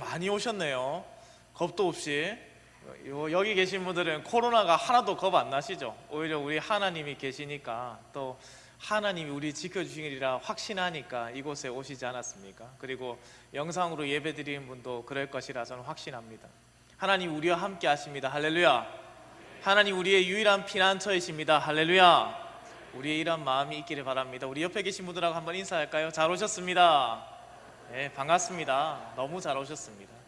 많이 오셨네요. 겁도 없이. 여기 계신 분들은 코로나가 하나도 겁 안 나시죠? 오히려 우리 하나님이 계시니까, 또 하나님이 우리 지켜주시리라 확신하니까 이곳에 오시지 않았습니까? 그리고 영상으로 예배 드리는 분도 그럴 것이라 저는 확신합니다. 하나님 우리와 함께 하십니다. 할렐루야. 하나님 우리의 유일한 피난처이십니다. 할렐루야. 우리의 이런 마음이 있기를 바랍니다. 우리 옆에 계신 분들하고 한번 인사할까요? 잘 오셨습니다. 네, 반갑습니다. 너무 잘 오셨습니다.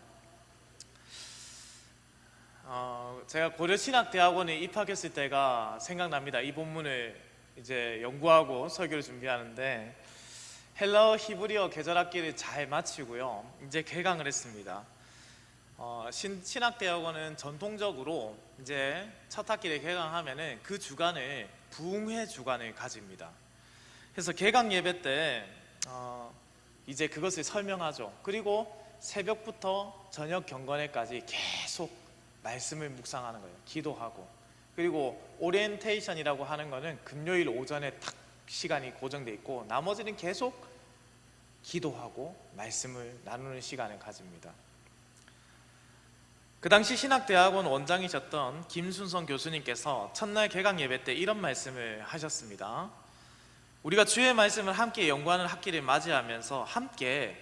제가 고려신학대학원에 입학했을 때가 생각납니다. 이 본문을 이제 연구하고 설교를 준비하는데, 헬라어 히브리어 계절학기를 잘 마치고요, 이제 개강을 했습니다. 신학대학원은 전통적으로 이제 첫 학기를 개강하면은 그 주간을 부흥회 주간을 가집니다. 그래서 개강 예배 때 이제 그것을 설명하죠. 그리고 새벽부터 저녁 경건회까지 계속 말씀을 묵상하는 거예요. 기도하고. 그리고 오리엔테이션이라고 하는 거는 금요일 오전에 딱 시간이 고정돼 있고, 나머지는 계속 기도하고 말씀을 나누는 시간을 가집니다. 그 당시 신학대학원 원장이셨던 김순성 교수님께서 첫날 개강 예배 때 이런 말씀을 하셨습니다. 우리가 주의 말씀을 함께 연구하는 학기를 맞이하면서 함께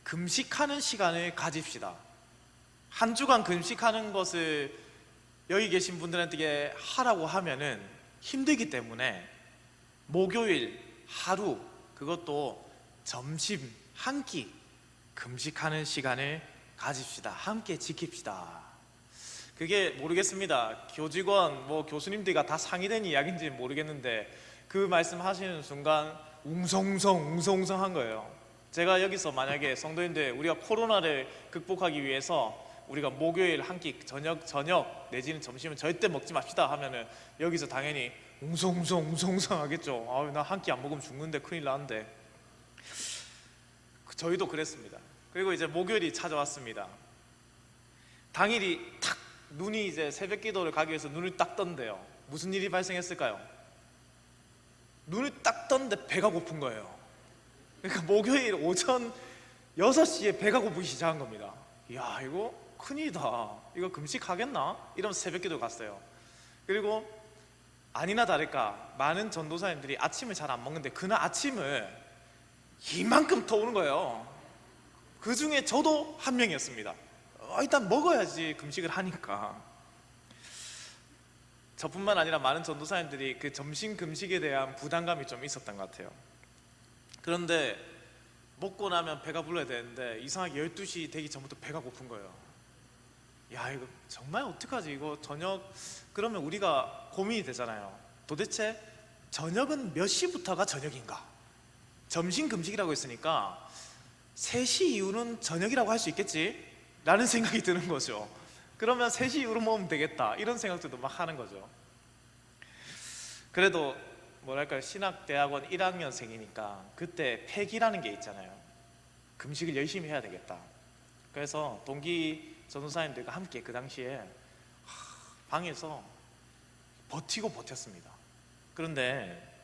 금식하는 시간을 가집시다. 한 주간 금식하는 것을 여기 계신 분들한테 하라고 하면은 힘들기 때문에 목요일 하루, 그것도 점심 한 끼 금식하는 시간을 가집시다. 함께 지킵시다. 그게 모르겠습니다. 교직원, 교수님들과 다 상의된 이야기인지 모르겠는데 그 말씀 하시는 순간 웅성웅성 한 거예요. 제가 여기서 만약에 성도님들, 우리가 코로나를 극복하기 위해서 우리가 목요일 한 끼 저녁 내지는 점심은 절대 먹지 맙시다 하면은 여기서 당연히 웅성웅성 하겠죠. 나 한 끼 안 먹으면 죽는데, 큰일 나는데. 저희도 그랬습니다. 그리고 이제 목요일이 찾아왔습니다. 당일이 탁 눈이 이제 새벽 기도를 가기 위해서 눈을 딱 떴는데요, 무슨 일이 발생했을까요? 눈을 딱 떴는데 배가 고픈 거예요. 그러니까 목요일 오전 6시에 배가 고프기 시작한 겁니다. 이야, 이거 큰일이다. 이거 금식하겠나? 이러면서 새벽 기도 갔어요. 그리고 아니나 다를까 많은 전도사님들이 아침을 잘 안 먹는데 그날 아침을 이만큼 더 오는 거예요. 그 중에 저도 한 명이었습니다. 일단 먹어야지 금식을 하니까. 저뿐만 아니라 많은 전도사님들이 그 점심 금식에 대한 부담감이 좀 있었던 것 같아요. 그런데 먹고 나면 배가 불러야 되는데 이상하게 12시 되기 전부터 배가 고픈 거예요. 야, 이거 정말 어떡하지? 이거 저녁, 그러면 우리가 고민이 되잖아요. 도대체 저녁은 몇 시부터가 저녁인가? 점심 금식이라고 했으니까 3시 이후는 저녁이라고 할 수 있겠지? 라는 생각이 드는 거죠. 그러면 3시 이후로 먹으면 되겠다, 이런 생각들도 막 하는 거죠. 그래도 뭐랄까요, 신학대학원 1학년생이니까 그때 팩이라는 게 있잖아요. 금식을 열심히 해야 되겠다. 그래서 동기 전도사님들과 함께 그 당시에 방에서 버티고 버텼습니다. 그런데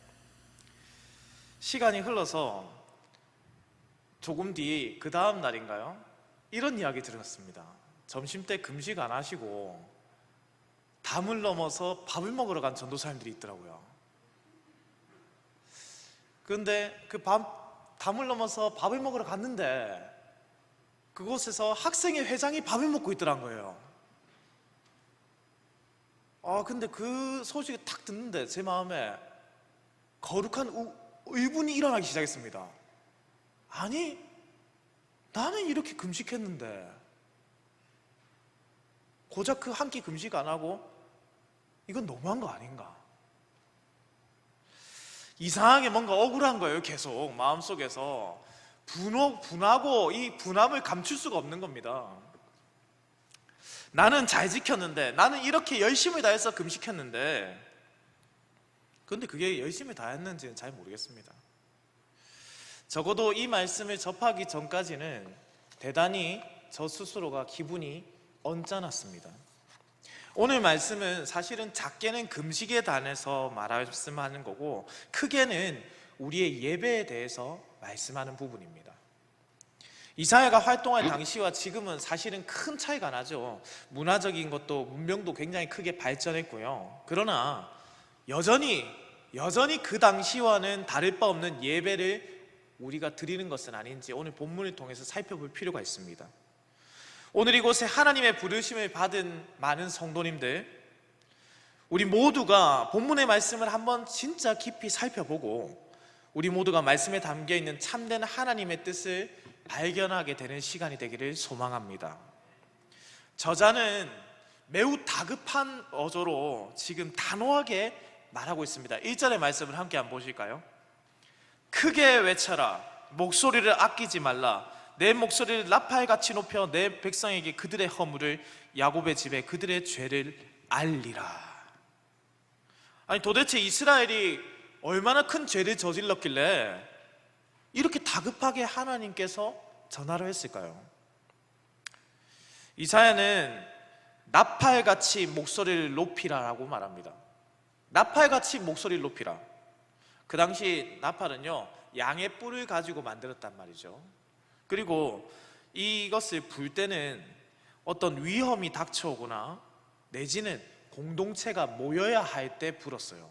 시간이 흘러서 조금 뒤 그 다음 날인가요? 이런 이야기 들었습니다. 점심때 금식 안 하시고 담을 넘어서 밥을 먹으러 간 전도사님들이 있더라고요. 그런데 그 담을 넘어서 밥을 먹으러 갔는데 그곳에서 학생회 회장이 밥을 먹고 있더란 거예요. 근데 그 소식을 탁 듣는데 제 마음에 거룩한 의문이 일어나기 시작했습니다. 아니, 나는 이렇게 금식했는데 고작 그 한 끼 금식 안 하고 이건 너무한 거 아닌가? 이상하게 뭔가 억울한 거예요. 계속 마음속에서 분하고 이 분함을 감출 수가 없는 겁니다. 나는 잘 지켰는데, 나는 이렇게 열심히 다해서 금식했는데, 그런데 그게 열심히 다했는지는 잘 모르겠습니다. 적어도 이 말씀을 접하기 전까지는 대단히 저 스스로가 기분이 언짢았습니다. 오늘 말씀은 사실은 작게는 금식에 관해서 말씀하는 거고, 크게는 우리의 예배에 대해서 말씀하는 부분입니다. 이사야가 활동할 당시와 지금은 사실은 큰 차이가 나죠. 문화적인 것도 문명도 굉장히 크게 발전했고요. 그러나 여전히 그 당시와는 다를 바 없는 예배를 우리가 드리는 것은 아닌지 오늘 본문을 통해서 살펴볼 필요가 있습니다. 오늘 이곳에 하나님의 부르심을 받은 많은 성도님들, 우리 모두가 본문의 말씀을 한번 진짜 깊이 살펴보고 우리 모두가 말씀에 담겨있는 참된 하나님의 뜻을 발견하게 되는 시간이 되기를 소망합니다. 저자는 매우 다급한 어조로 지금 단호하게 말하고 있습니다. 1절의 말씀을 함께 한번 보실까요? 크게 외쳐라, 목소리를 아끼지 말라, 내 목소리를 나팔같이 높여 내 백성에게 그들의 허물을, 야곱의 집에 그들의 죄를 알리라. 아니 도대체 이스라엘이 얼마나 큰 죄를 저질렀길래 이렇게 다급하게 하나님께서 전하를 했을까요? 이사야는 나팔같이 목소리를 높이라라고 말합니다. 나팔같이 목소리를 높이라. 그 당시 나팔은요, 양의 뿔을 가지고 만들었단 말이죠. 그리고 이것을 불 때는 어떤 위험이 닥쳐오거나 내지는 공동체가 모여야 할 때 불었어요.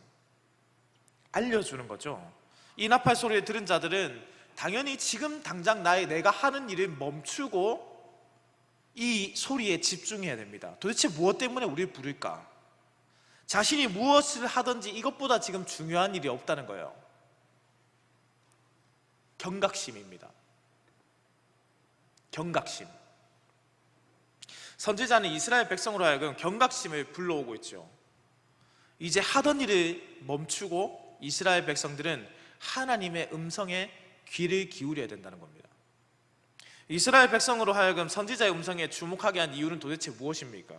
알려주는 거죠. 이 나팔 소리를 들은 자들은 당연히 지금 당장 내가 하는 일을 멈추고 이 소리에 집중해야 됩니다. 도대체 무엇 때문에 우리를 부를까? 자신이 무엇을 하든지 이것보다 지금 중요한 일이 없다는 거예요. 경각심입니다. 경각심. 선지자는 이스라엘 백성으로 하여금 경각심을 불러오고 있죠. 이제 하던 일을 멈추고 이스라엘 백성들은 하나님의 음성에 귀를 기울여야 된다는 겁니다. 이스라엘 백성으로 하여금 선지자의 음성에 주목하게 한 이유는 도대체 무엇입니까?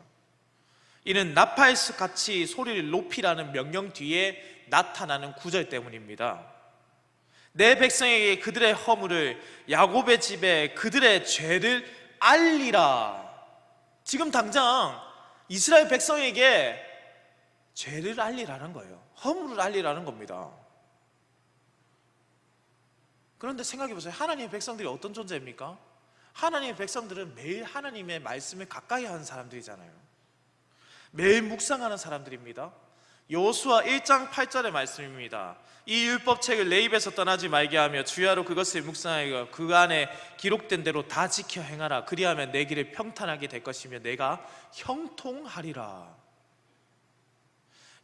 이는 나팔같이 소리를 높이라는 명령 뒤에 나타나는 구절 때문입니다. 내 백성에게 그들의 허물을, 야곱의 집에 그들의 죄를 알리라. 지금 당장 이스라엘 백성에게 죄를 알리라는 거예요. 허물을 알리라는 겁니다. 그런데 생각해 보세요. 하나님의 백성들이 어떤 존재입니까? 하나님의 백성들은 매일 하나님의 말씀을 가까이 하는 사람들이잖아요. 매일 묵상하는 사람들입니다. 여호수아 1장 8절의 말씀입니다. 이 율법책을 내 입에서 떠나지 말게 하며 주야로 그것을 묵상하여 그 안에 기록된 대로 다 지켜 행하라. 그리하면 내 길을 평탄하게 될 것이며 내가 형통하리라.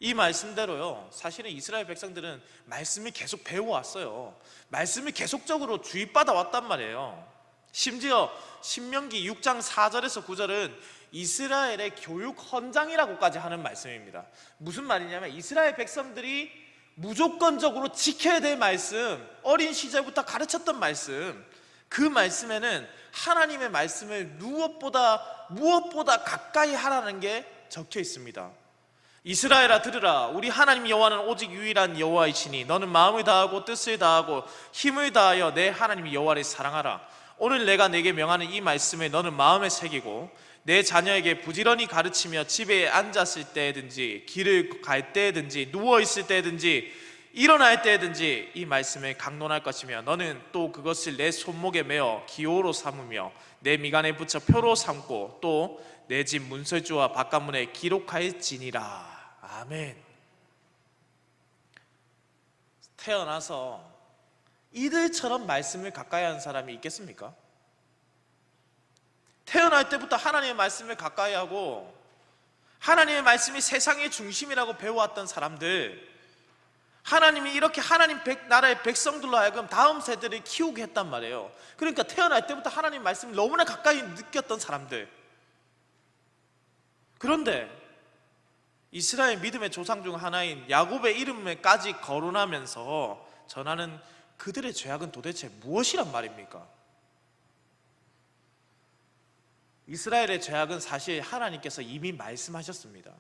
이 말씀대로요, 사실은 이스라엘 백성들은 말씀을 계속 배워왔어요. 말씀을 계속적으로 주입받아 왔단 말이에요. 심지어 신명기 6장 4절에서 9절은 이스라엘의 교육 헌장이라고까지 하는 말씀입니다. 무슨 말이냐면 이스라엘 백성들이 무조건적으로 지켜야 될 말씀, 어린 시절부터 가르쳤던 말씀, 그 말씀에는 하나님의 말씀을 무엇보다 가까이 하라는 게 적혀 있습니다. 이스라엘아 들으라, 우리 하나님 여호와는 오직 유일한 여호와이시니 너는 마음을 다하고 뜻을 다하고 힘을 다하여 내 하나님 여호와를 사랑하라. 오늘 내가 내게 명하는 이 말씀을 너는 마음에 새기고 내 자녀에게 부지런히 가르치며 집에 앉았을 때든지 길을 갈 때든지 누워있을 때든지 일어날 때든지 이 말씀을 강론할 것이며 너는 또 그것을 내 손목에 메어 기호로 삼으며 내 미간에 붙여 표로 삼고 또 내 집 문설주와 바깥문에 기록할지니라. 아멘. 태어나서 이들처럼 말씀을 가까이 하는 사람이 있겠습니까? 태어날 때부터 하나님의 말씀을 가까이 하고 하나님의 말씀이 세상의 중심이라고 배워왔던 사람들, 하나님이 이렇게 하나님 나라의 백성들로 하여금 다음 세대를 키우게 했단 말이에요. 그러니까 태어날 때부터 하나님 말씀을 너무나 가까이 느꼈던 사람들. 그런데 이스라엘 믿음의 조상 중 하나인 야곱의 이름까지 거론하면서 전하는 그들의 죄악은 도대체 무엇이란 말입니까? 이스라엘의 죄악은 사실 하나님께서 이미 말씀하셨습니다.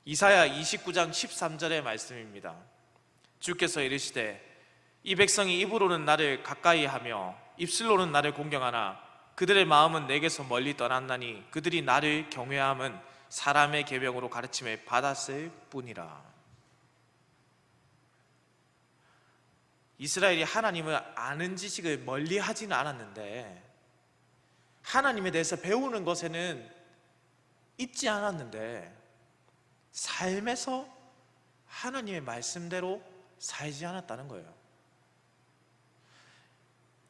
이사야 29장 13절의 말씀입니다. 주께서 이르시되 이 백성이 입으로는 나를 가까이 하며 입술로는 나를 공경하나 그들의 마음은 내게서 멀리 떠났나니 그들이 나를 경외함은 사람의 계명으로 가르침을 받았을 뿐이라. 이스라엘이 하나님을 아는 지식을 멀리 하지는 않았는데 하나님에 대해서 배우는 것에는 잊지 않았는데 삶에서 하나님의 말씀대로 살지 않았다는 거예요.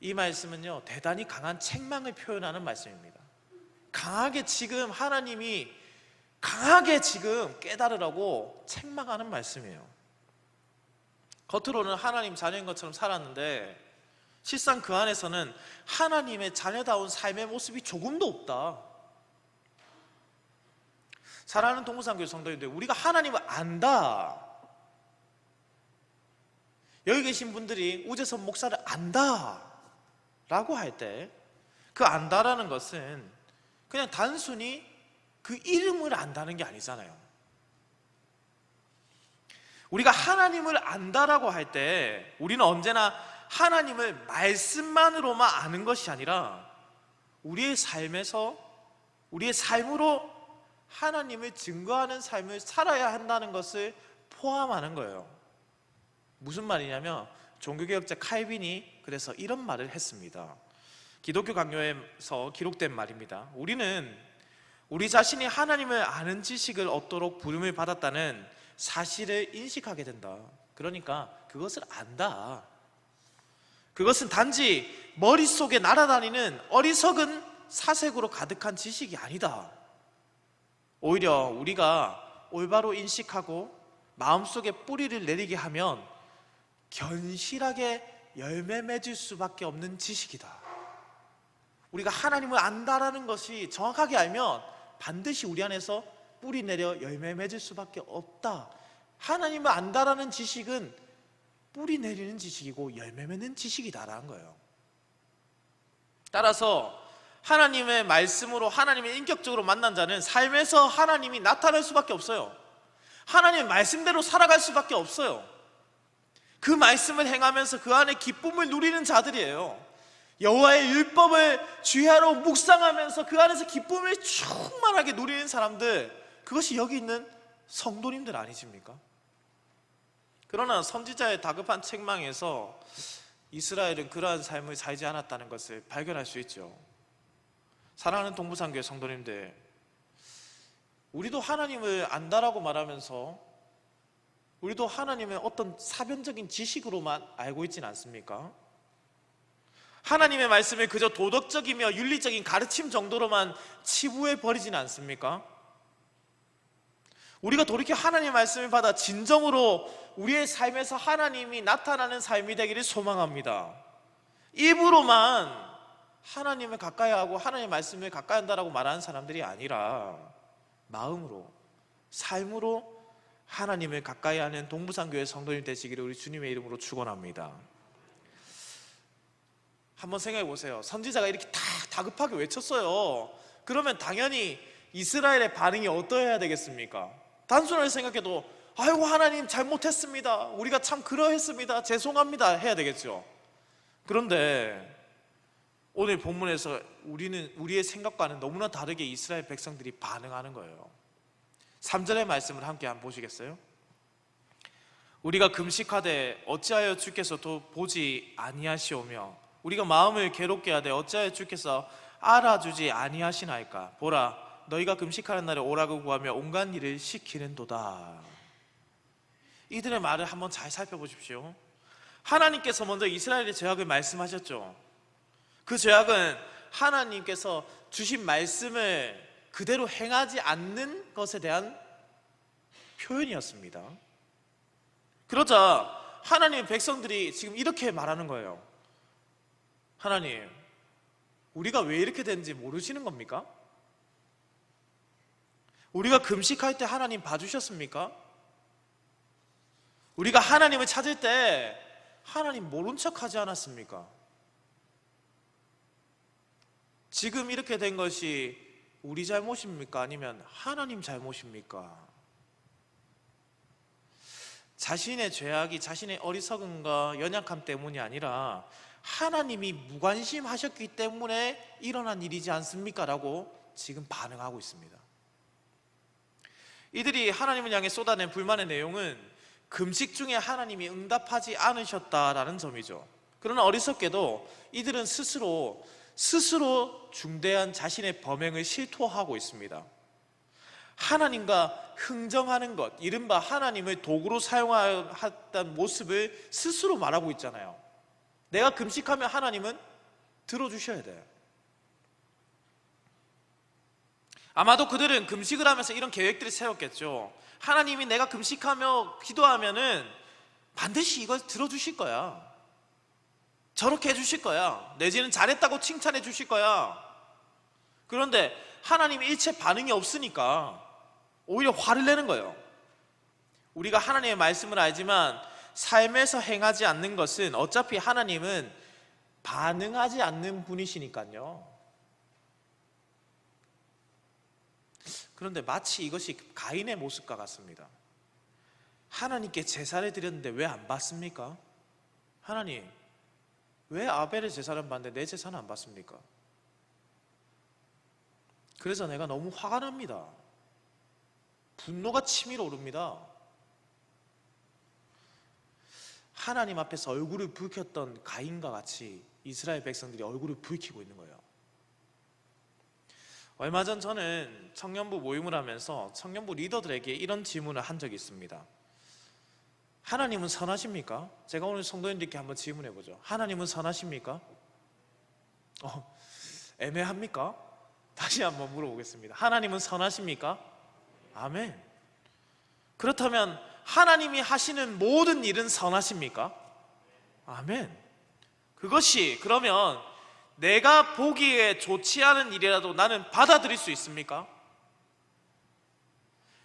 이 말씀은요, 대단히 강한 책망을 표현하는 말씀입니다. 강하게 지금 하나님이 강하게 지금 깨달으라고 책망하는 말씀이에요. 겉으로는 하나님 자녀인 것처럼 살았는데 실상 그 안에서는 하나님의 자녀다운 삶의 모습이 조금도 없다. 사랑하는 동부상교회 성도님들, 우리가 하나님을 안다. 여기 계신 분들이 우재선 목사를 안다 라고 할 때 그 안다라는 것은 그냥 단순히 그 이름을 안다는 게 아니잖아요. 우리가 하나님을 안다라고 할 때 우리는 언제나 하나님을 말씀만으로만 아는 것이 아니라 우리의 삶에서, 우리의 삶으로 하나님을 증거하는 삶을 살아야 한다는 것을 포함하는 거예요. 무슨 말이냐면 종교개혁자 칼빈이 그래서 이런 말을 했습니다. 기독교 강요에서 기록된 말입니다. 우리는 우리 자신이 하나님을 아는 지식을 얻도록 부름을 받았다는 사실을 인식하게 된다. 그러니까 그것을 안다. 그것은 단지 머릿속에 날아다니는 어리석은 사색으로 가득한 지식이 아니다. 오히려 우리가 올바로 인식하고 마음속에 뿌리를 내리게 하면 견실하게 열매 맺을 수밖에 없는 지식이다. 우리가 하나님을 안다라는 것이 정확하게 알면 반드시 우리 안에서 뿌리 내려 열매 맺을 수밖에 없다. 하나님을 안다라는 지식은 뿌리 내리는 지식이고 열매 맺는 지식이다라는 거예요. 따라서 하나님의 말씀으로 하나님을 인격적으로 만난 자는 삶에서 하나님이 나타날 수밖에 없어요. 하나님의 말씀대로 살아갈 수밖에 없어요. 그 말씀을 행하면서 그 안에 기쁨을 누리는 자들이에요. 여호와의 율법을 주야로 묵상하면서 그 안에서 기쁨을 충만하게 누리는 사람들, 그것이 여기 있는 성도님들 아니십니까? 그러나 선지자의 다급한 책망에서 이스라엘은 그러한 삶을 살지 않았다는 것을 발견할 수 있죠. 사랑하는 동부상교회 성도님들, 우리도 하나님을 안다라고 말하면서 우리도 하나님의 어떤 사변적인 지식으로만 알고 있지는 않습니까? 하나님의 말씀을 그저 도덕적이며 윤리적인 가르침 정도로만 치부해 버리지는 않습니까? 우리가 돌이켜 하나님의 말씀을 받아 진정으로 우리의 삶에서 하나님이 나타나는 삶이 되기를 소망합니다. 입으로만 하나님을 가까이 하고 하나님의 말씀을 가까이 한다라고 말하는 사람들이 아니라 마음으로, 삶으로 하나님을 가까이 하는 동부상교회 성도님 되시기를 우리 주님의 이름으로 축원합니다. 한번 생각해 보세요. 선지자가 이렇게 다 다급하게 외쳤어요. 그러면 당연히 이스라엘의 반응이 어떠해야 되겠습니까? 단순하게 생각해도 아이고 하나님 잘못했습니다, 우리가 참 그러했습니다, 죄송합니다 해야 되겠죠. 그런데 오늘 본문에서 우리의 생각과는 너무나 다르게 이스라엘 백성들이 반응하는 거예요. 3절의 말씀을 함께 한번 보시겠어요? 우리가 금식하되 어찌하여 주께서 또 보지 아니하시오며 우리가 마음을 괴롭게 하되 어찌하여 주께서 알아주지 아니하시나이까. 보라, 너희가 금식하는 날에 오라고 구하며 온갖 일을 시키는도다. 이들의 말을 한번 잘 살펴보십시오. 하나님께서 먼저 이스라엘의 죄악을 말씀하셨죠. 그 죄악은 하나님께서 주신 말씀을 그대로 행하지 않는 것에 대한 표현이었습니다. 그러자 하나님의 백성들이 지금 이렇게 말하는 거예요. 하나님, 우리가 왜 이렇게 되는지 모르시는 겁니까? 우리가 금식할 때 하나님 봐주셨습니까? 우리가 하나님을 찾을 때 하나님 모른 척 하지 않았습니까? 지금 이렇게 된 것이 우리 잘못입니까? 아니면 하나님 잘못입니까? 자신의 죄악이 자신의 어리석음과 연약함 때문이 아니라 하나님이 무관심하셨기 때문에 일어난 일이지 않습니까? 라고 지금 반응하고 있습니다. 이들이 하나님을 향해 쏟아낸 불만의 내용은 금식 중에 하나님이 응답하지 않으셨다라는 점이죠. 그러나 어리석게도 이들은 스스로 스스로 중대한 자신의 범행을 실토하고 있습니다. 하나님과 흥정하는 것, 이른바 하나님을 도구로 사용했던 모습을 스스로 말하고 있잖아요. 내가 금식하면 하나님은 들어주셔야 돼요. 아마도 그들은 금식을 하면서 이런 계획들을 세웠겠죠. 하나님이 내가 금식하며 기도하면은 반드시 이걸 들어주실 거야. 저렇게 해주실 거야. 내지는 잘했다고 칭찬해 주실 거야. 그런데 하나님이 일체 반응이 없으니까 오히려 화를 내는 거예요. 우리가 하나님의 말씀을 알지만 삶에서 행하지 않는 것은 어차피 하나님은 반응하지 않는 분이시니까요. 그런데 마치 이것이 가인의 모습과 같습니다. 하나님께 제사를 드렸는데 왜 안 받습니까? 하나님, 왜 아벨의 제사는 받는데 내 제사는 안 받습니까? 그래서 내가 너무 화가 납니다. 분노가 치밀어 오릅니다. 하나님 앞에서 얼굴을 붉혔던 가인과 같이 이스라엘 백성들이 얼굴을 붉히고 있는 거예요. 얼마 전 저는 청년부 모임을 하면서 청년부 리더들에게 이런 질문을 한 적이 있습니다. 하나님은 선하십니까? 제가 오늘 성도님들께 한번 질문해 보죠. 하나님은 선하십니까? 애매합니까? 다시 한번 물어보겠습니다. 하나님은 선하십니까? 아멘. 그렇다면 하나님이 하시는 모든 일은 선하십니까? 아멘. 그것이 그러면 내가 보기에 좋지 않은 일이라도 나는 받아들일 수 있습니까?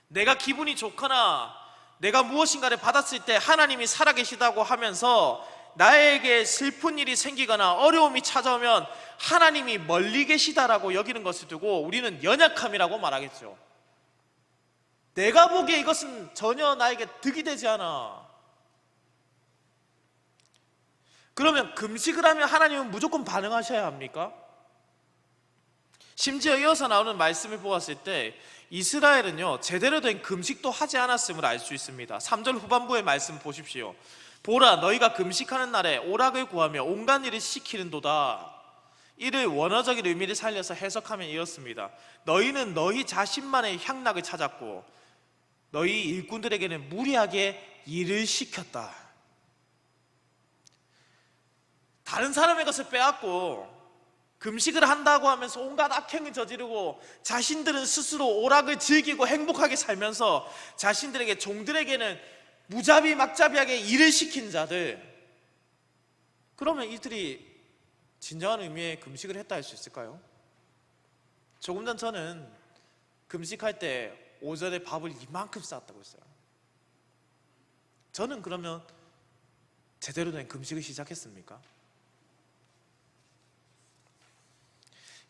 내가 기분이 좋거나 내가 무엇인가를 받았을 때 하나님이 살아계시다고 하면서 나에게 슬픈 일이 생기거나 어려움이 찾아오면 하나님이 멀리 계시다라고 여기는 것을 두고 우리는 연약함이라고 말하겠죠. 내가 보기에 이것은 전혀 나에게 득이 되지 않아. 그러면 금식을 하면 하나님은 무조건 반응하셔야 합니까? 심지어 이어서 나오는 말씀을 보았을 때 이스라엘은요 제대로 된 금식도 하지 않았음을 알 수 있습니다. 3절 후반부의 말씀 보십시오. 보라, 너희가 금식하는 날에 오락을 구하며 온갖 일을 시키는도다. 이를 원어적인 의미를 살려서 해석하면 이렇습니다. 너희는 너희 자신만의 향락을 찾았고 너희 일꾼들에게는 무리하게 일을 시켰다. 다른 사람의 것을 빼앗고 금식을 한다고 하면서 온갖 악행을 저지르고 자신들은 스스로 오락을 즐기고 행복하게 살면서 자신들에게 종들에게는 무자비 막자비하게 일을 시킨 자들, 그러면 이들이 진정한 의미의 금식을 했다 할 수 있을까요? 조금 전 저는 금식할 때 오전에 밥을 이만큼 쌓았다고 했어요. 저는 그러면 제대로 된 금식을 시작했습니까?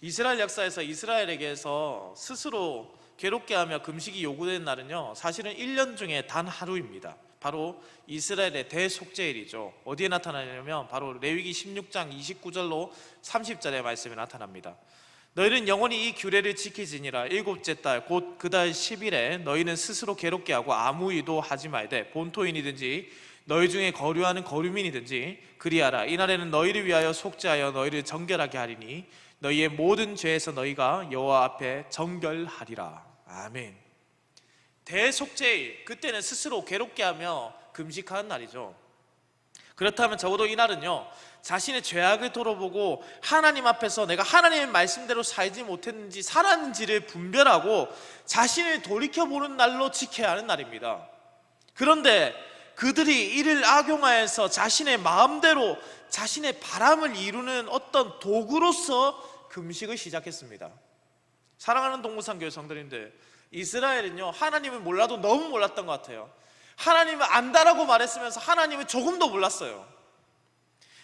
이스라엘 역사에서 이스라엘에게서 스스로 괴롭게 하며 금식이 요구된 날은요 사실은 1년 중에 단 하루입니다. 바로 이스라엘의 대속죄일이죠. 어디에 나타나냐면 바로 레위기 16장 29절로 30절의 말씀에 나타납니다. 너희는 영원히 이 규례를 지키지니라. 일곱째 달 곧 그 달 10일에 너희는 스스로 괴롭게 하고 아무 일도 하지 말되 본토인이든지 너희 중에 거류하는 거류민이든지 그리하라. 이날에는 너희를 위하여 속죄하여 너희를 정결하게 하리니 너희의 모든 죄에서 너희가 여호와 앞에 정결하리라. 아멘. 대속죄일, 그때는 스스로 괴롭게 하며 금식하는 날이죠. 그렇다면 적어도 이날은요 자신의 죄악을 돌아보고 하나님 앞에서 내가 하나님의 말씀대로 살지 못했는지 살았는지를 분별하고 자신을 돌이켜보는 날로 지켜야 하는 날입니다. 그런데 그들이 이를 악용하여서 자신의 마음대로 자신의 바람을 이루는 어떤 도구로서 금식을 시작했습니다. 사랑하는 동부상교회 성도님들, 이스라엘은요 하나님을 몰라도 너무 몰랐던 것 같아요. 하나님을 안다라고 말했으면서 하나님을 조금도 몰랐어요.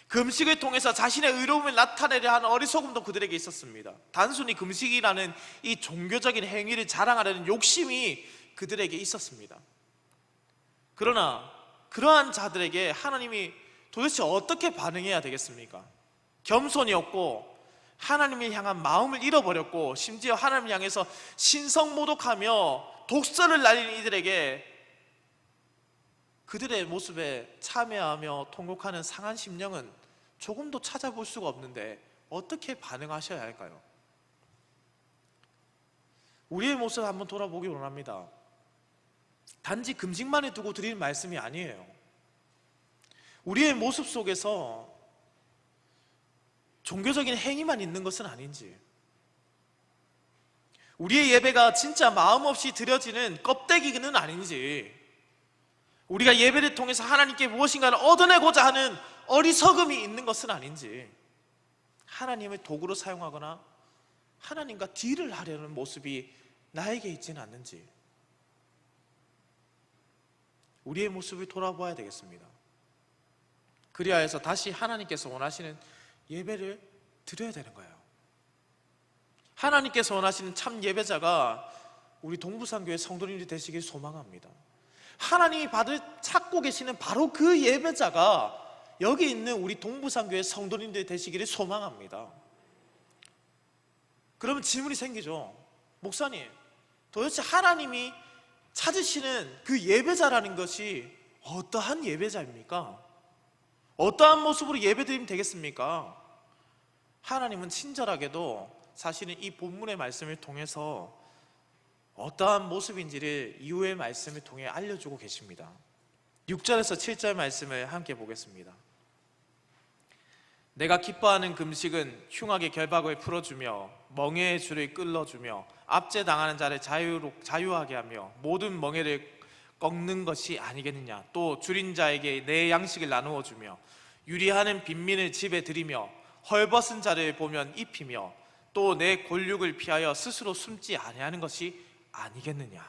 금식을 통해서 자신의 의로움을 나타내려 하는 어리석음도 그들에게 있었습니다. 단순히 금식이라는 이 종교적인 행위를 자랑하려는 욕심이 그들에게 있었습니다. 그러나 그러한 자들에게 하나님이 도대체 어떻게 반응해야 되겠습니까? 겸손이 없고 하나님을 향한 마음을 잃어버렸고 심지어 하나님을 향해서 신성모독하며 독설을 날리는 이들에게 그들의 모습에 참여하며 통곡하는 상한 심령은 조금도 찾아볼 수가 없는데 어떻게 반응하셔야 할까요? 우리의 모습 한번 돌아보기 원합니다. 단지 금식만에 두고 드리는 말씀이 아니에요. 우리의 모습 속에서 종교적인 행위만 있는 것은 아닌지, 우리의 예배가 진짜 마음 없이 드려지는 껍데기는 아닌지, 우리가 예배를 통해서 하나님께 무엇인가를 얻어내고자 하는 어리석음이 있는 것은 아닌지, 하나님을 도구로 사용하거나 하나님과 딜을 하려는 모습이 나에게 있지는 않는지, 우리의 모습을 돌아보아야 되겠습니다. 그리하여 해서 다시 하나님께서 원하시는 예배를 드려야 되는 거예요. 하나님께서 원하시는 참 예배자가 우리 동부산교회 성도님들이 되시길 소망합니다. 하나님이 찾고 계시는 바로 그 예배자가 여기 있는 우리 동부산교회 성도님들이 되시기를 소망합니다. 그러면 질문이 생기죠. 목사님, 도대체 하나님이 찾으시는 그 예배자라는 것이 어떠한 예배자입니까? 어떠한 모습으로 예배드리면 되겠습니까? 하나님은 친절하게도 사실은 이 본문의 말씀을 통해서 어떠한 모습인지를 이후의 말씀을 통해 알려주고 계십니다. 6절에서 7절 말씀을 함께 보겠습니다. 내가 기뻐하는 금식은 흉악의 결박을 풀어주며 멍에의 줄을 끌어주며 압제당하는 자를 자유하게 하며 모든 멍에를 꺾는 것이 아니겠느냐. 또 줄인 자에게 내 양식을 나누어 주며 유리하는 빈민을 집에 들이며 헐벗은 자를 보면 입히며 또 내 골육을 피하여 스스로 숨지 아니하는 것이 아니겠느냐.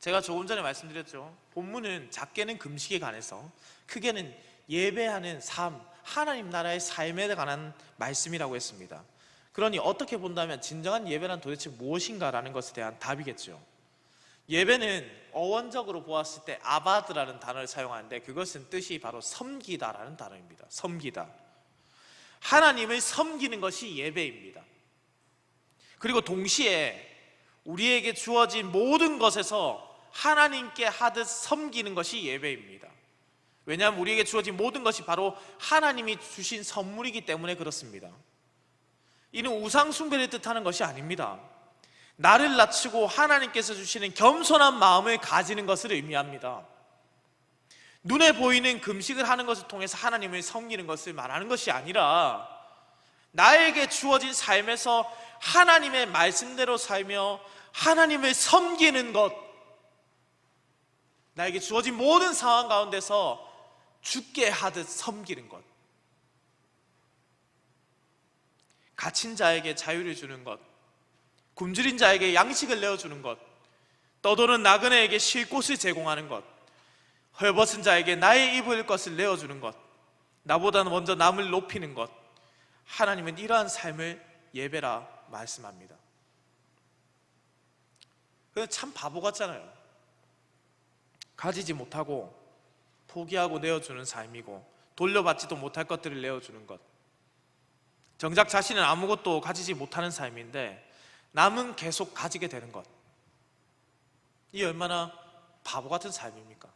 제가 조금 전에 말씀드렸죠. 본문은 작게는 금식에 관해서, 크게는 예배하는 삶, 하나님 나라의 삶에 관한 말씀이라고 했습니다. 그러니 어떻게 본다면 진정한 예배란 도대체 무엇인가라는 것에 대한 답이겠죠. 예배는 어원적으로 보았을 때 아바드라는 단어를 사용하는데, 그것은 뜻이 바로 섬기다라는 단어입니다. 섬기다. 하나님을 섬기는 것이 예배입니다. 그리고 동시에 우리에게 주어진 모든 것에서 하나님께 하듯 섬기는 것이 예배입니다. 왜냐하면 우리에게 주어진 모든 것이 바로 하나님이 주신 선물이기 때문에 그렇습니다. 이는 우상 숭배를 뜻하는 것이 아닙니다. 나를 낮추고 하나님께서 주시는 겸손한 마음을 가지는 것을 의미합니다. 눈에 보이는 금식을 하는 것을 통해서 하나님을 섬기는 것을 말하는 것이 아니라, 나에게 주어진 삶에서 하나님의 말씀대로 살며 하나님을 섬기는 것, 나에게 주어진 모든 상황 가운데서 주께 하듯 섬기는 것, 갇힌 자에게 자유를 주는 것, 굶주린 자에게 양식을 내어주는 것, 떠도는 나그네에게 쉴 곳을 제공하는 것, 헐벗은 자에게 나의 입을 것을 내어주는 것, 나보다 먼저 남을 높이는 것, 하나님은 이러한 삶을 예배라 말씀합니다. 그래서 참 바보 같잖아요. 가지지 못하고 포기하고 내어주는 삶이고, 돌려받지도 못할 것들을 내어주는 것, 정작 자신은 아무것도 가지지 못하는 삶인데 남은 계속 가지게 되는 것, 이 얼마나 바보 같은 삶입니까?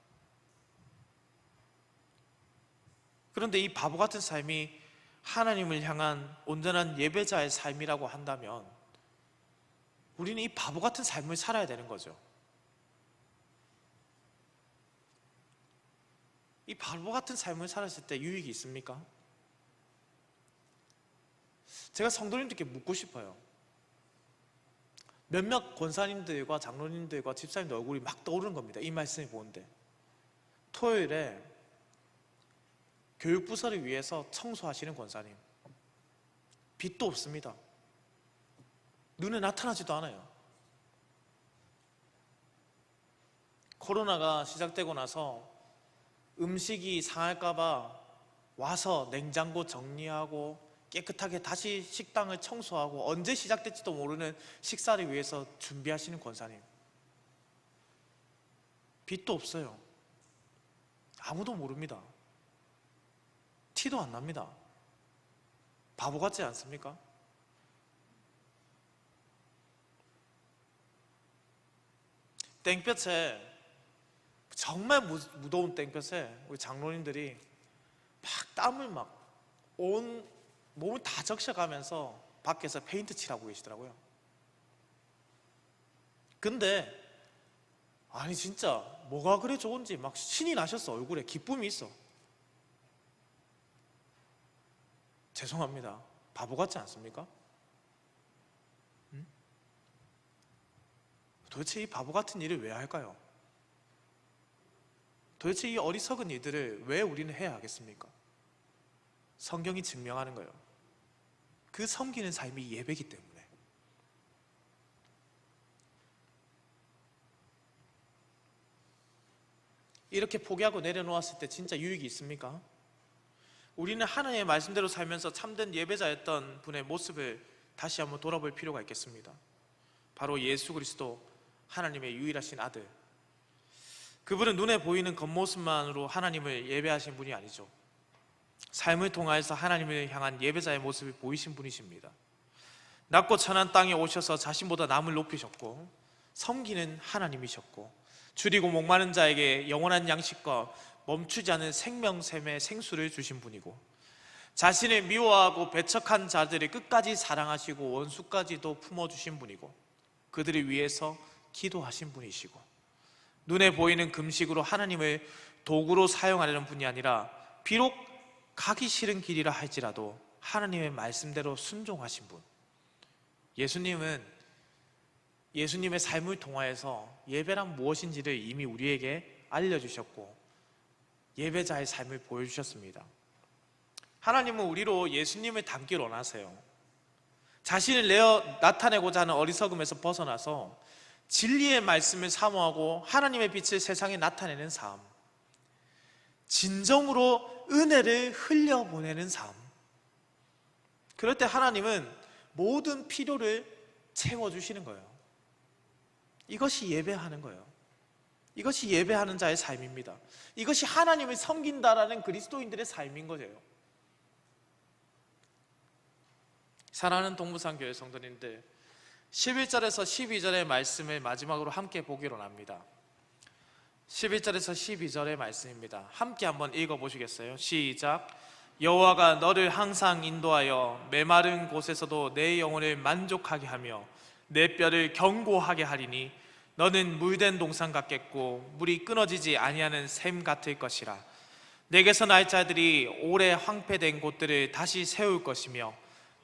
그런데 이 바보 같은 삶이 하나님을 향한 온전한 예배자의 삶이라고 한다면, 우리는 이 바보 같은 삶을 살아야 되는 거죠. 이 바보 같은 삶을 살았을 때 유익이 있습니까? 제가 성도님들께 묻고 싶어요. 몇몇 권사님들과 장로님들과 집사님들 얼굴이 막 떠오르는 겁니다. 이 말씀을 보는데, 토요일에 교육부서를 위해서 청소하시는 권사님, 빛도 없습니다. 눈에 나타나지도 않아요. 코로나가 시작되고 나서 음식이 상할까봐 와서 냉장고 정리하고 깨끗하게 다시 식당을 청소하고 언제 시작될지도 모르는 식사를 위해서 준비하시는 권사님, 빛도 없어요. 아무도 모릅니다. 티도 안 납니다. 바보 같지 않습니까? 땡볕에, 정말 무더운 땡볕에 우리 장로님들이 막 땀을 막 온 몸을 다 적셔가면서 밖에서 페인트 칠하고 계시더라고요. 근데 아니 진짜 뭐가 그래 좋은지 막 신이 나셨어. 얼굴에 기쁨이 있어. 죄송합니다. 바보 같지 않습니까? 도대체 이 바보 같은 일을 왜 할까요? 도대체 이 어리석은 일들을 왜 우리는 해야 하겠습니까? 성경이 증명하는 거예요. 그 섬기는 삶이 예배이기 때문에. 이렇게 포기하고 내려놓았을 때 진짜 유익이 있습니까? 우리는 하나님의 말씀대로 살면서 참된 예배자였던 분의 모습을 다시 한번 돌아볼 필요가 있겠습니다. 바로 예수 그리스도, 하나님의 유일하신 아들. 그분은 눈에 보이는 겉모습만으로 하나님을 예배하신 분이 아니죠. 삶을 통하여서 하나님을 향한 예배자의 모습을 보이신 분이십니다. 낮고 천한 땅에 오셔서 자신보다 남을 높이셨고, 섬기는 하나님이셨고, 줄이고 목마른 자에게 영원한 양식과 멈추지 않은 생명샘의 생수를 주신 분이고, 자신을 미워하고 배척한 자들을 끝까지 사랑하시고 원수까지도 품어주신 분이고, 그들을 위해서 기도하신 분이시고, 눈에 보이는 금식으로 하나님을 도구로 사용하려는 분이 아니라 비록 가기 싫은 길이라 할지라도 하나님의 말씀대로 순종하신 분. 예수님의 삶을 통하여서 예배란 무엇인지를 이미 우리에게 알려주셨고 예배자의 삶을 보여주셨습니다. 하나님은 우리로 예수님을 닮기를 원하세요. 자신을 내어 나타내고자 하는 어리석음에서 벗어나서 진리의 말씀을 사모하고 하나님의 빛을 세상에 나타내는 삶, 진정으로 은혜를 흘려보내는 삶. 그럴 때 하나님은 모든 필요를 채워주시는 거예요. 이것이 예배하는 거예요. 이것이 예배하는 자의 삶입니다. 이것이 하나님을 섬긴다라는 그리스도인들의 삶인 거예요. 사랑하는 동부산교회 성도님들, 11절에서 12절의 말씀을 마지막으로 함께 보기로 합니다. 11절에서 12절의 말씀입니다. 함께 한번 읽어보시겠어요? 시작. 여호와가 너를 항상 인도하여 메마른 곳에서도 내 영혼을 만족하게 하며 내 뼈를 견고하게 하리니 너는 물된 동산 같겠고 물이 끊어지지 아니하는 샘 같을 것이라. 내게서 날 자들이 오래 황폐된 곳들을 다시 세울 것이며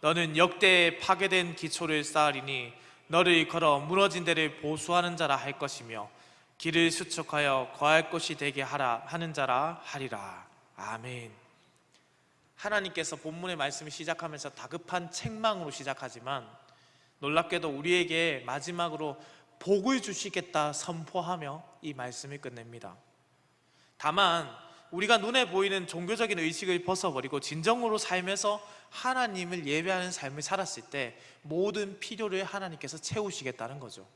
너는 역대에 파괴된 기초를 쌓으리니 너를 걸어 무너진 데를 보수하는 자라 할 것이며 길을 수축하여 거할 곳이 되게 하라 하는 자라 하리라. 아멘. 하나님께서 본문의 말씀을 시작하면서 다급한 책망으로 시작하지만 놀랍게도 우리에게 마지막으로 복을 주시겠다 선포하며 이 말씀을 끝냅니다. 다만 우리가 눈에 보이는 종교적인 의식을 벗어버리고 진정으로 살면서 하나님을 예배하는 삶을 살았을 때 모든 필요를 하나님께서 채우시겠다는 거죠.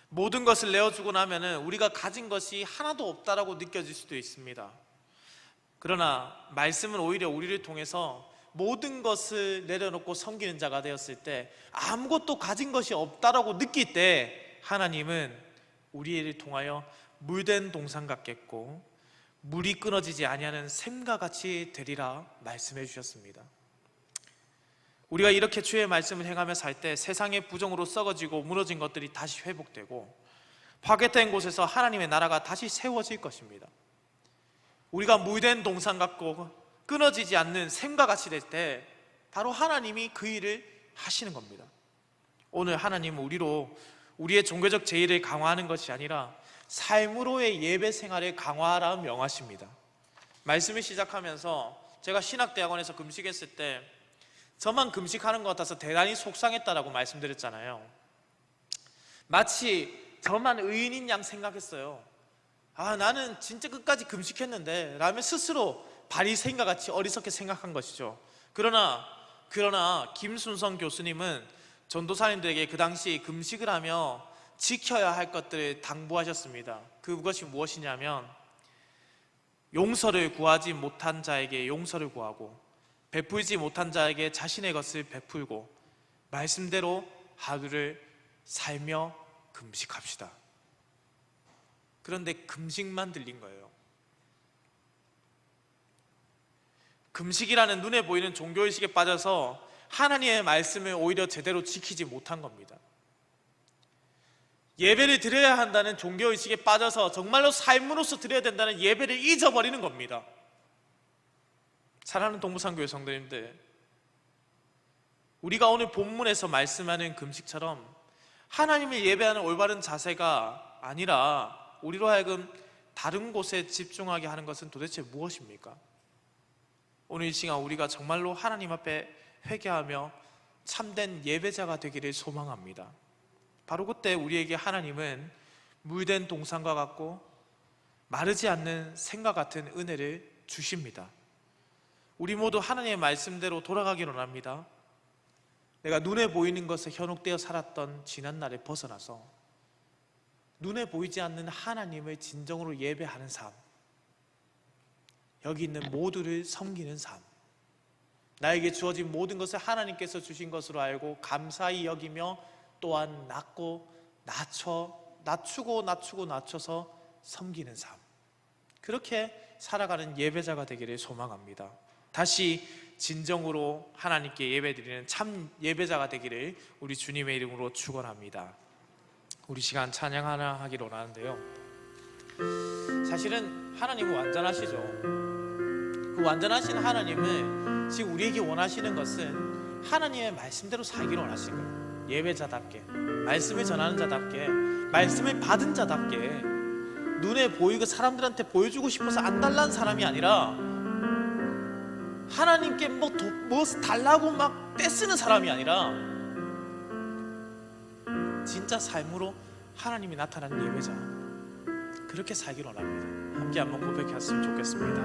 모든 것을 내어주고 나면은 우리가 가진 것이 하나도 없다라고 느껴질 수도 있습니다. 그러나 말씀은 오히려 우리를 통해서 모든 것을 내려놓고 섬기는 자가 되었을 때 아무것도 가진 것이 없다라고 느낄 때 하나님은 우리를 통하여 물된 동산 같겠고 물이 끊어지지 아니하는 샘과 같이 되리라 말씀해 주셨습니다. 우리가 이렇게 주의 말씀을 행하며 살 때 세상의 부정으로 썩어지고 무너진 것들이 다시 회복되고 파괴된 곳에서 하나님의 나라가 다시 세워질 것입니다. 우리가 물된 동산 같고 끊어지지 않는 샘과 같이 될 때 바로 하나님이 그 일을 하시는 겁니다. 오늘 하나님은 우리로 우리의 종교적 제의를 강화하는 것이 아니라 삶으로의 예배 생활을 강화하라 명하십니다. 말씀을 시작하면서 제가 신학대학원에서 금식했을 때 저만 금식하는 것 같아서 대단히 속상했다라고 말씀드렸잖아요. 마치 저만 의인인 양 생각했어요. 나는 진짜 끝까지 금식했는데 라며 스스로 바리새인과 같이 어리석게 생각한 것이죠. 그러나 김순성 교수님은 전도사님들에게 그 당시 금식을 하며 지켜야 할 것들을 당부하셨습니다. 그것이 무엇이냐면 용서를 구하지 못한 자에게 용서를 구하고 베풀지 못한 자에게 자신의 것을 베풀고 말씀대로 하루를 살며 금식합시다. 그런데 금식만 들린 거예요. 금식이라는 눈에 보이는 종교의식에 빠져서 하나님의 말씀을 오히려 제대로 지키지 못한 겁니다. 예배를 드려야 한다는 종교의식에 빠져서 정말로 삶으로서 드려야 된다는 예배를 잊어버리는 겁니다. 사랑하는 동부상교회 성도님들, 우리가 오늘 본문에서 말씀하는 금식처럼 하나님을 예배하는 올바른 자세가 아니라 우리로 하여금 다른 곳에 집중하게 하는 것은 도대체 무엇입니까? 오늘 이 시간 우리가 정말로 하나님 앞에 회개하며 참된 예배자가 되기를 소망합니다. 바로 그때 우리에게 하나님은 물된 동산과 같고 마르지 않는 샘과 같은 은혜를 주십니다. 우리 모두 하나님의 말씀대로 돌아가기를 원합니다. 내가 눈에 보이는 것에 현혹되어 살았던 지난날에 벗어나서 눈에 보이지 않는 하나님을 진정으로 예배하는 삶, 여기 있는 모두를 섬기는 삶, 나에게 주어진 모든 것을 하나님께서 주신 것으로 알고 감사히 여기며 또한 낮춰서 섬기는 삶, 그렇게 살아가는 예배자가 되기를 소망합니다. 다시 진정으로 하나님께 예배드리는 참 예배자가 되기를 우리 주님의 이름으로 축원합니다. 우리 시간 찬양 하나 하기로 원하는데요, 사실은 하나님은 완전하시죠. 그 완전하신 하나님을 지금 우리에게 원하시는 것은 하나님의 말씀대로 살기를 원하시는 거예요. 예배자답게, 말씀을 전하는 자답게, 말씀을 받은 자답게, 눈에 보이고 사람들한테 보여주고 싶어서 안달난 사람이 아니라 하나님께 뭐 달라고 막 떼쓰는 사람이 아니라 진짜 삶으로 하나님이 나타나는 예배자, 그렇게 살기를 원합니다. 함께 한번 고백했으면 좋겠습니다.